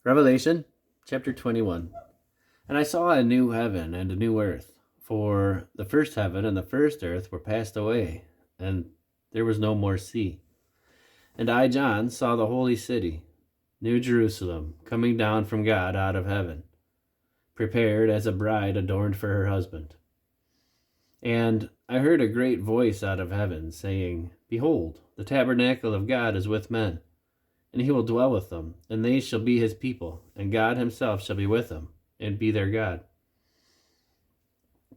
Revelation chapter 21. And I saw a new heaven and a new earth, for the first heaven and the first earth were passed away, and there was no more sea. And I, John, saw the holy city, New Jerusalem, coming down from God out of heaven, prepared as a bride adorned for her husband. And I heard a great voice out of heaven, saying, Behold, the tabernacle of God is with men, and he will dwell with them, and they shall be his people, and God himself shall be with them, and be their God.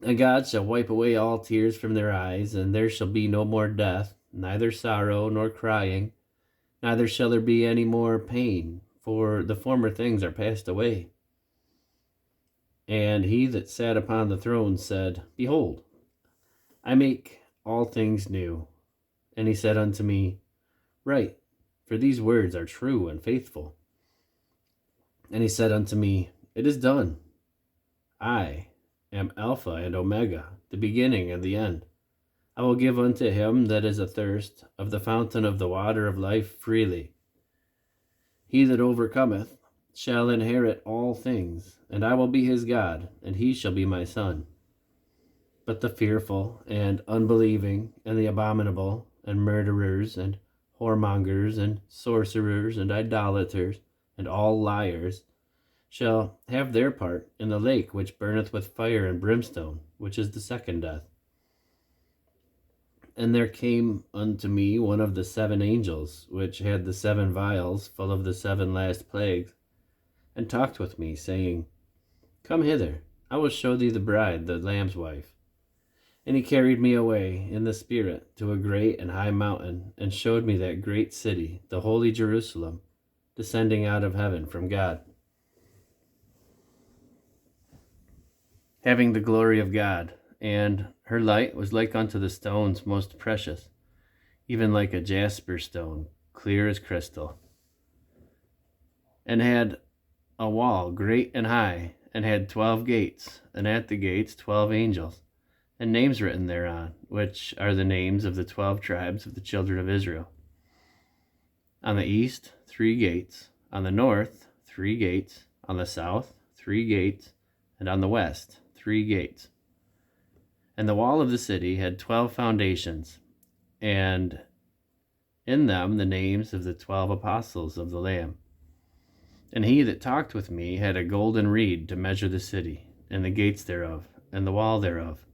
And God shall wipe away all tears from their eyes, and there shall be no more death, neither sorrow nor crying, neither shall there be any more pain, for the former things are passed away. And he that sat upon the throne said, Behold, I make all things new. And he said unto me, Write, for these words are true and faithful. And he said unto me, It is done. I am Alpha and Omega, the beginning and the end. I will give unto him that is athirst of the fountain of the water of life freely. He that overcometh shall inherit all things, and I will be his God, and he shall be my son. But the fearful and unbelieving and the abominable and murderers and whoremongers and sorcerers and idolaters and all liars shall have their part in the lake which burneth with fire and brimstone, which is the second death. And there came unto me one of the seven angels, which had the seven vials full of the seven last plagues, and talked with me, saying, Come hither, I will show thee the bride, the Lamb's wife. And he carried me away in the Spirit to a great and high mountain, and showed me that great city, the holy Jerusalem, descending out of heaven from God, having the glory of God. And her light was like unto the stones most precious, even like a jasper stone, clear as crystal. And had a wall great and high, and had 12 gates, and at the gates 12 angels, and names written thereon, which are the names of the 12 tribes of the children of Israel. On the east 3 gates, on the north 3 gates, on the south 3 gates, and on the west 3 gates. And the wall of the city had 12 foundations, and in them the names of the 12 apostles of the Lamb. And he that talked with me had a golden reed to measure the city, and the gates thereof, and the wall thereof.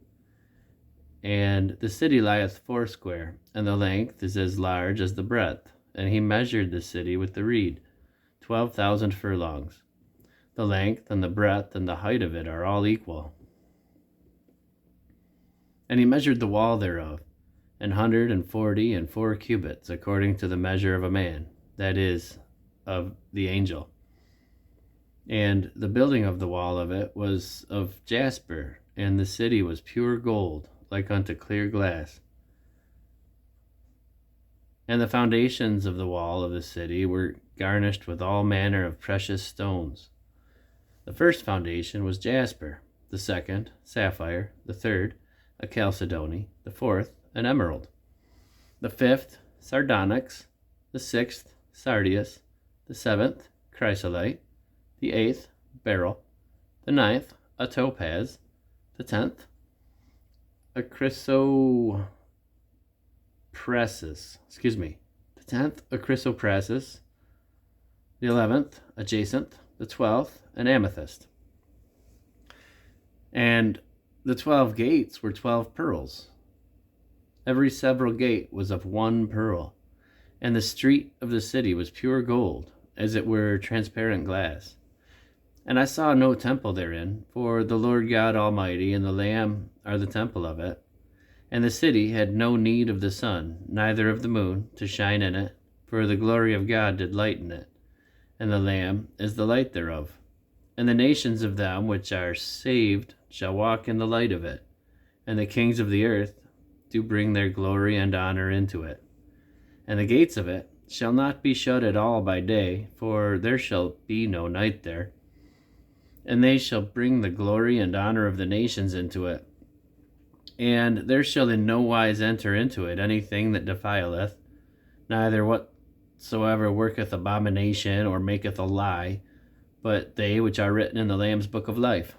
And the city lieth foursquare, and the length is as large as the breadth. And he measured the city with the reed, 12,000 furlongs. The length and the breadth and the height of it are all equal. And he measured the wall thereof, 144 cubits, according to the measure of a man, that is, of the angel. And the building of the wall of it was of jasper, and the city was pure gold, like unto clear glass. And the foundations of the wall of the city were garnished with all manner of precious stones. The first foundation was jasper, the second sapphire, the third a chalcedony, the fourth an emerald, the fifth sardonyx, the sixth sardius, the seventh chrysolite, the eighth beryl, the ninth a topaz, the 10th a chrysoprasus, the 10th a chrysoprasus, the 11th a jacinth, the 12th an amethyst. And the 12 gates were 12 pearls. Every several gate was of 1 pearl, and the street of the city was pure gold, as it were transparent glass. And I saw no temple therein, for the Lord God Almighty and the Lamb are the temple of it. And the city had no need of the sun, neither of the moon, to shine in it, for the glory of God did lighten it, and the Lamb is the light thereof. And the nations of them which are saved shall walk in the light of it, and the kings of the earth do bring their glory and honor into it. And the gates of it shall not be shut at all by day, for there shall be no night there. And they shall bring the glory and honor of the nations into it. And there shall in no wise enter into it anything that defileth, neither whatsoever worketh abomination or maketh a lie, but they which are written in the Lamb's book of life.